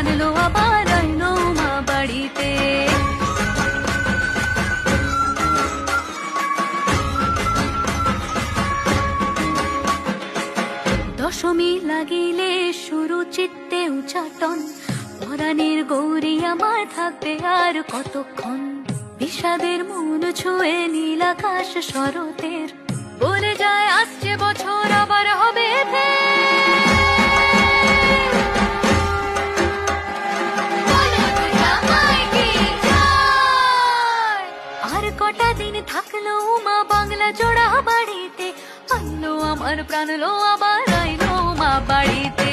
প্রাণলো আবার আইলো মা বাড়িতে। দশমী লাগিলে শুরু চিত্তে উচাটন, পরাণের গৌরী আমার থাকবে আর কতক্ষণ। বিষাদের মন ছুঁয়ে নীল আকাশ শরতের, বলে যায় আসছে বছর আবার হবে আর কটা দিন থাকলো মা বাংলা জোড়া বাড়িতে, আইলো আমার প্রাণলো আবার আইলো মা বাড়িতে।